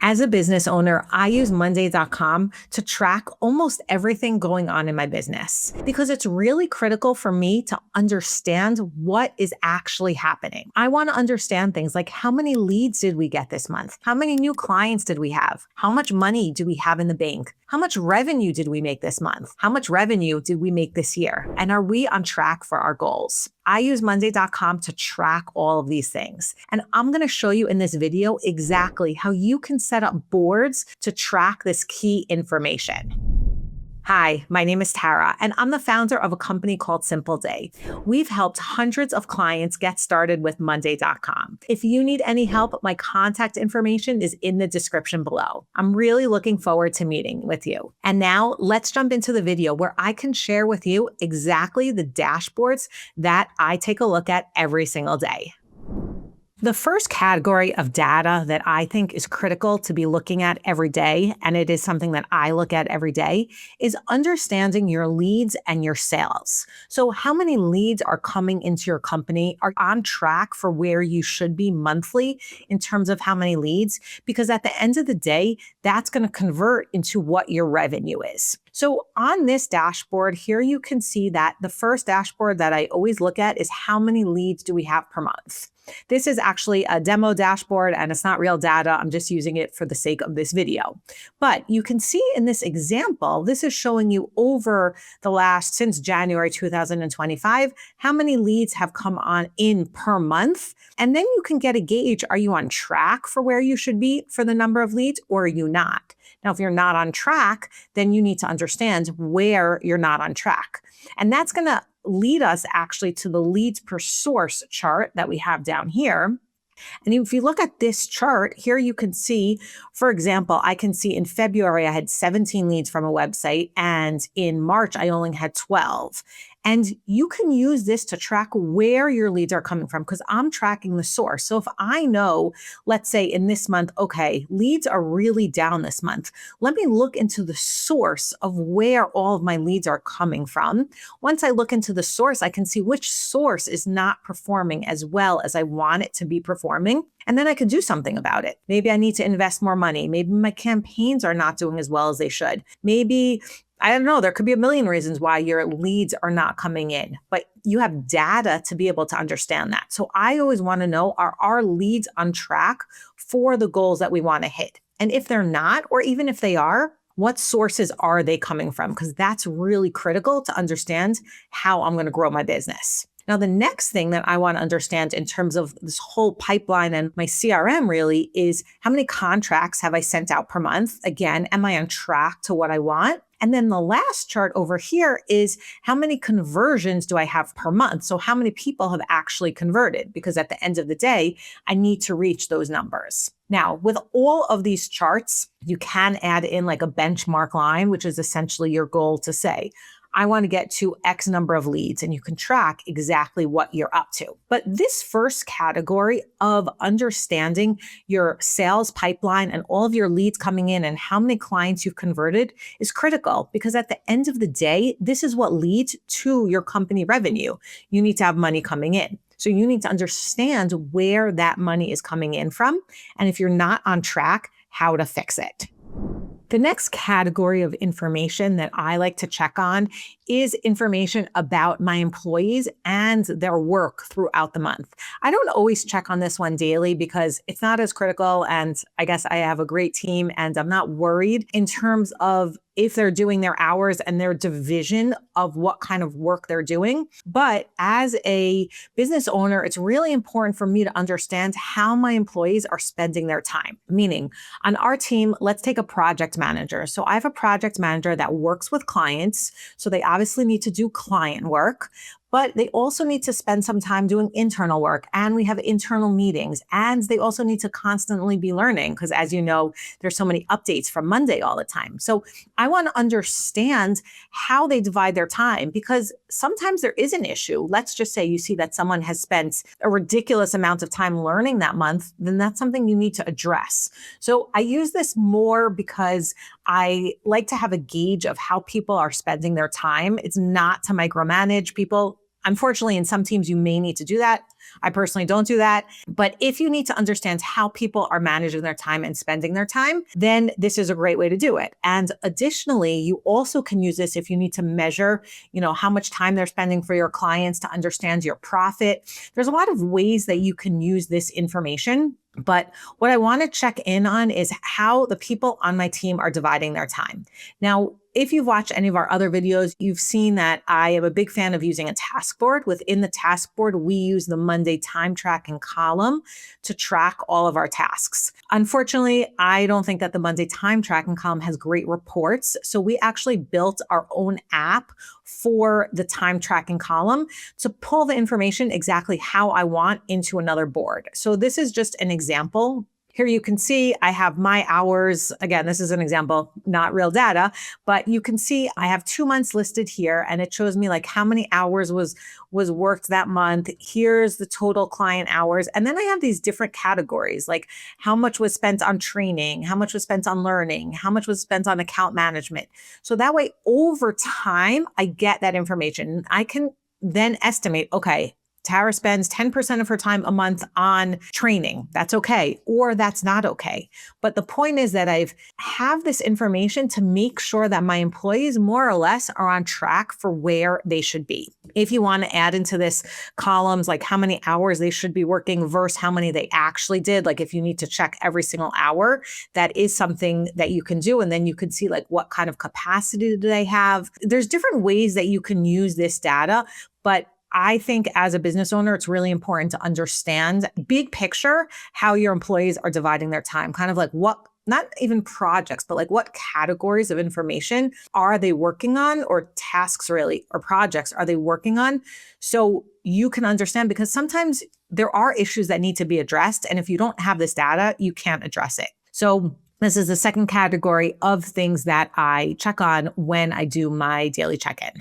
As a business owner, I use Monday.com to track almost everything going on in my business because it's really critical for me to understand what is actually happening. I want to understand things like how many leads did we get this month? How many new clients did we have? How much money do we have in the bank? How much revenue did we make this month? How much revenue did we make this year? And are we on track for our goals? I use Monday.com to track all of these things. And I'm going to show you in this video exactly how you can set up boards to track this key information. Hi, my name is Tara, and I'm the founder of a company called Simple Day. We've helped hundreds of clients get started with Monday.com. If you need any help, my contact information is in the description below. I'm really looking forward to meeting with you. And now let's jump into the video where I can share with you exactly the dashboards that I take a look at every single day. The first category of data that I think is critical to be looking at every day, and it is something that I look at every day, is understanding your leads and your sales. So how many leads are coming into your company? Are on track for where you should be monthly in terms of how many leads? Because at the end of the day, that's going to convert into what your revenue is. So on this dashboard here, you can see that the first dashboard that I always look at is how many leads do we have per month. This is actually a demo dashboard and it's not real data. I'm just using it for the sake of this video. But you can see in this example, this is showing you over the since January 2025, how many leads have come on in per month. And then you can get a gauge. Are you on track for where you should be for the number of leads, or are you not? Now, if you're not on track, then you need to understand where you're not on track. And that's going to lead us actually to the leads per source chart that we have down here. And if you look at this chart here, you can see, for example, I can see in February, I had 17 leads from a website, and in March, I only had 12. And you can use this to track where your leads are coming from because I'm tracking the source. So if I know, let's say in this month, okay, leads are really down this month. Let me look into the source of where all of my leads are coming from. Once I look into the source, I can see which source is not performing as well as I want it to be performing. And then I could do something about it. Maybe I need to invest more money. Maybe my campaigns are not doing as well as they should. Maybe I don't know, there could be a million reasons why your leads are not coming in, but you have data to be able to understand that. So I always want to know, are our leads on track for the goals that we want to hit? And if they're not, or even if they are, what sources are they coming from? Because that's really critical to understand how I'm going to grow my business. Now, the next thing that I want to understand in terms of this whole pipeline and my CRM really is how many contracts have I sent out per month? Again, am I on track to what I want? And then the last chart over here is how many conversions do I have per month? So how many people have actually converted? Because at the end of the day, I need to reach those numbers. Now, with all of these charts, you can add in like a benchmark line, which is essentially your goal to say, I want to get to X number of leads, and you can track exactly what you're up to. But this first category of understanding your sales pipeline and all of your leads coming in and how many clients you've converted is critical because at the end of the day, this is what leads to your company revenue. You need to have money coming in. So you need to understand where that money is coming in from. And if you're not on track, how to fix it. The next category of information that I like to check on is information about my employees and their work throughout the month. I don't always check on this one daily because it's not as critical, and I guess I have a great team and I'm not worried in terms of if they're doing their hours and their division of what kind of work they're doing. But as a business owner, it's really important for me to understand how my employees are spending their time. Meaning, on our team, let's take a project manager. So I have a project manager that works with clients. So they obviously need to do client work, but they also need to spend some time doing internal work, and we have internal meetings, and they also need to constantly be learning because, as you know, there's so many updates from Monday all the time. So I want to understand how they divide their time because sometimes there is an issue. Let's just say you see that someone has spent a ridiculous amount of time learning that month, then that's something you need to address. So I use this more because I like to have a gauge of how people are spending their time. It's not to micromanage people. Unfortunately, in some teams, you may need to do that. I personally don't do that. But if you need to understand how people are managing their time and spending their time, then this is a great way to do it. And additionally, you also can use this if you need to measure, how much time they're spending for your clients to understand your profit. There's a lot of ways that you can use this information. But what I want to check in on is how the people on my team are dividing their time. Now, if you've watched any of our other videos, you've seen that I am a big fan of using a task board. Within the task board, we use the Monday time tracking column to track all of our tasks. Unfortunately, I don't think that the Monday time tracking column has great reports. So we actually built our own app for the time tracking column to pull the information exactly how I want into another board. So this is just an example. Here you can see I have my hours. Again, this is an example, not real data, but you can see I have 2 months listed here, and it shows me like how many hours was worked that month. Here's the total client hours. And then I have these different categories, like how much was spent on training, how much was spent on learning, how much was spent on account management. So that way, over time, I get that information. I can then estimate, okay, Tara spends 10% of her time a month on training. That's okay, or that's not okay. But the point is that I have this information to make sure that my employees more or less are on track for where they should be. If you want to add into this columns, like how many hours they should be working versus how many they actually did, like if you need to check every single hour, that is something that you can do. And then you can see like what kind of capacity do they have. There's different ways that you can use this data, but I think as a business owner, it's really important to understand big picture how your employees are dividing their time, kind of like what, not even projects, but like what categories of information are they working on, or tasks really, or projects are they working on? So you can understand, because sometimes there are issues that need to be addressed. And if you don't have this data, you can't address it. So this is the second category of things that I check on when I do my daily check-in.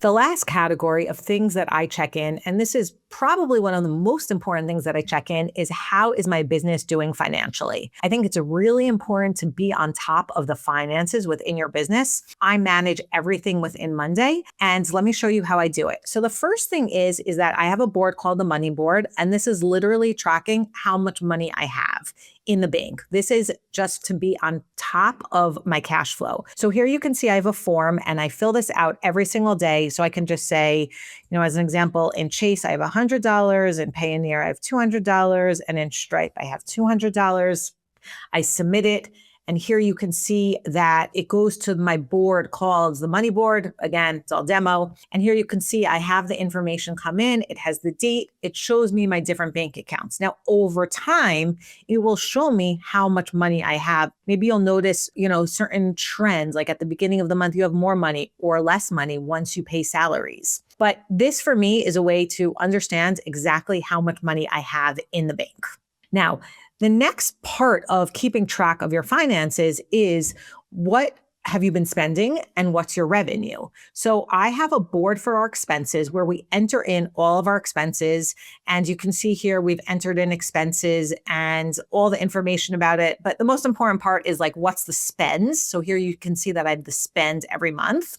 The last category of things that I check in, and this is probably one of the most important things that I check in, is how is my business doing financially? I think it's really important to be on top of the finances within your business. I manage everything within Monday, and let me show you how I do it. So the first thing is that I have a board called the money board, and this is literally tracking how much money I have in the bank. This is just to be on top of my cash flow. So here you can see I have a form, and I fill this out every single day. So I can just say, as an example, in Chase, I have $100, in Payoneer, I have $200, and in Stripe, I have $200. I submit it. And here you can see that it goes to my board called the money board. Again, it's all demo. And here you can see I have the information come in. It has the date. It shows me my different bank accounts. Now, over time, it will show me how much money I have. Maybe you'll notice, certain trends, like at the beginning of the month, you have more money or less money once you pay salaries. But this for me is a way to understand exactly how much money I have in the bank. Now, the next part of keeping track of your finances is what have you been spending and what's your revenue? So I have a board for our expenses where we enter in all of our expenses. And you can see here we've entered in expenses and all the information about it. But the most important part is like, what's the spends? So here you can see that I have the spend every month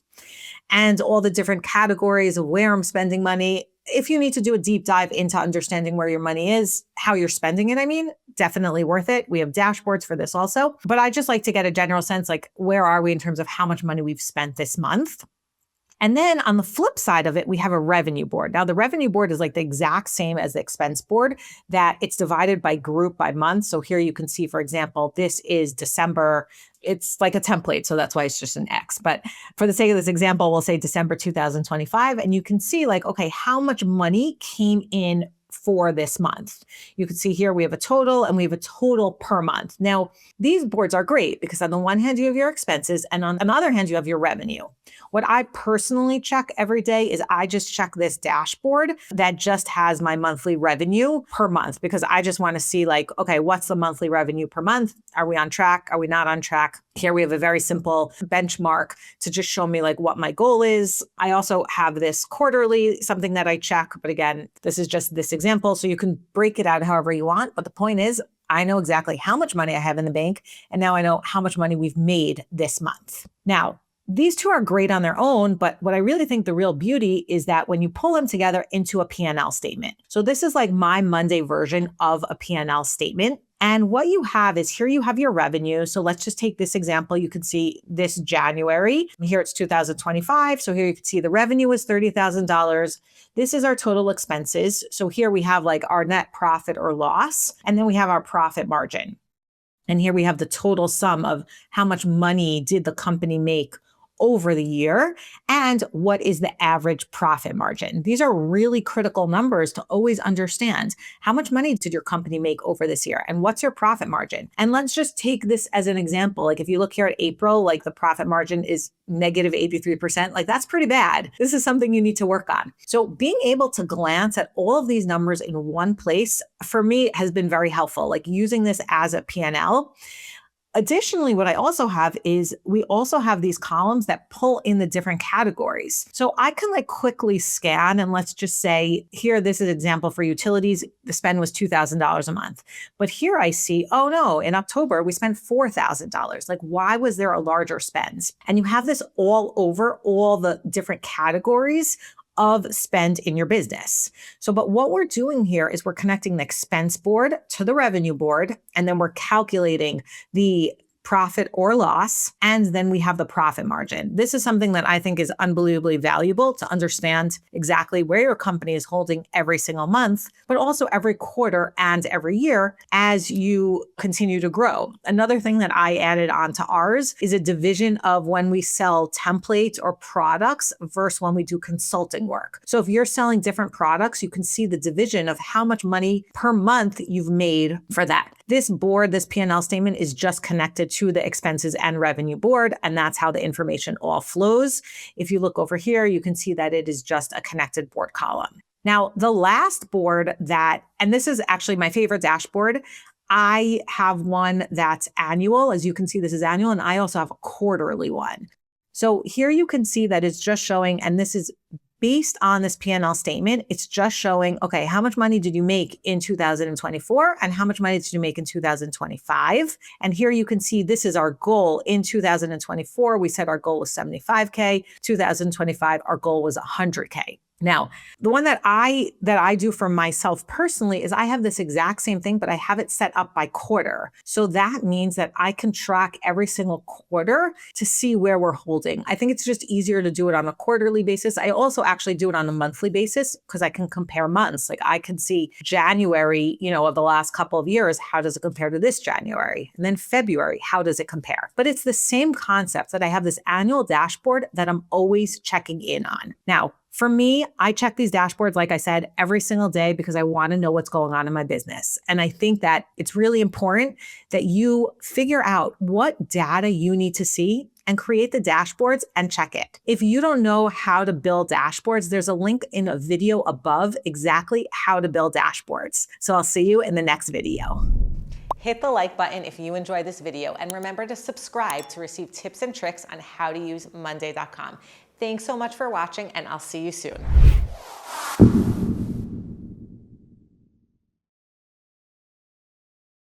and all the different categories of where I'm spending money. If you need to do a deep dive into understanding where your money is, how you're spending it, definitely worth it. We have dashboards for this also. But I just like to get a general sense, like where are we in terms of how much money we've spent this month? And then on the flip side of it, we have a revenue board. Now, the revenue board is like the exact same as the expense board, that it's divided by group by month. So here you can see, for example, this is December. It's like a template, so that's why it's just an X. But for the sake of this example, we'll say December 2025. And you can see like, okay, how much money came in for this month. You can see here we have a total and we have a total per month. Now, these boards are great because on the one hand, you have your expenses and on the other hand, you have your revenue. What I personally check every day is I just check this dashboard that just has my monthly revenue per month, because I just want to see like, okay, what's the monthly revenue per month? Are we on track? Are we not on track? Here we have a very simple benchmark to just show me like what my goal is. I also have this quarterly, something that I check. But again, this is just this example. So you can break it out however you want. But the point is, I know exactly how much money I have in the bank. And now I know how much money we've made this month. Now, these two are great on their own, but what I really think the real beauty is that when you pull them together into a P&L statement. So this is like my Monday version of a P&L statement. And what you have is here you have your revenue. So let's just take this example. You can see this January. Here it's 2025. So here you can see the revenue is $30,000. This is our total expenses. So here we have like our net profit or loss, and then we have our profit margin. And here we have the total sum of how much money did the company make over the year and what is the average profit margin. These are really critical numbers to always understand. How much money did your company make over this year and what's your profit margin? And let's just take this as an example. Like if you look here at April, like the profit margin is negative 83%, like that's pretty bad. This is something you need to work on. So being able to glance at all of these numbers in one place for me has been very helpful, like using this as a P&L. Additionally, what I also have is we also have these columns that pull in the different categories. So I can like quickly scan and let's just say here, this is an example for utilities. The spend was $2,000 a month. But here I see, oh no, in October, we spent $4,000. Like why was there a larger spend? And you have this all over all the different categories of spend in your business. So, but what we're doing here is we're connecting the expense board to the revenue board, and then we're calculating the profit or loss, and then we have the profit margin. This is something that I think is unbelievably valuable to understand exactly where your company is holding every single month, but also every quarter and every year as you continue to grow. Another thing that I added onto ours is a division of when we sell templates or products versus when we do consulting work. So if you're selling different products, you can see the division of how much money per month you've made for that. This board, this P&L statement is just connected to the expenses and revenue board, and that's how the information all flows. If you look over here, you can see that it is just a connected board column. Now, the last board and this is actually my favorite dashboard. I have one that's annual. As you can see, this is annual, and I also have a quarterly one. So here you can see that it's just showing, and this is based on this P&L statement, it's just showing, okay, how much money did you make in 2024 and how much money did you make in 2025? And here you can see this is our goal in 2024. We said our goal was 75K. 2025, our goal was 100K. Now, the one that I do for myself personally is I have this exact same thing, but I have it set up by quarter. So that means that I can track every single quarter to see where we're holding. I think it's just easier to do it on a quarterly basis. I also actually do it on a monthly basis because I can compare months. Like I can see January, of the last couple of years, how does it compare to this January? And then February, how does it compare? But it's the same concept that I have this annual dashboard that I'm always checking in on. Now, for me, I check these dashboards, like I said, every single day because I want to know what's going on in my business. And I think that it's really important that you figure out what data you need to see and create the dashboards and check it. If you don't know how to build dashboards, there's a link in a video above exactly how to build dashboards. So I'll see you in the next video. Hit the like button if you enjoyed this video, and remember to subscribe to receive tips and tricks on how to use Monday.com. Thanks so much for watching, and I'll see you soon.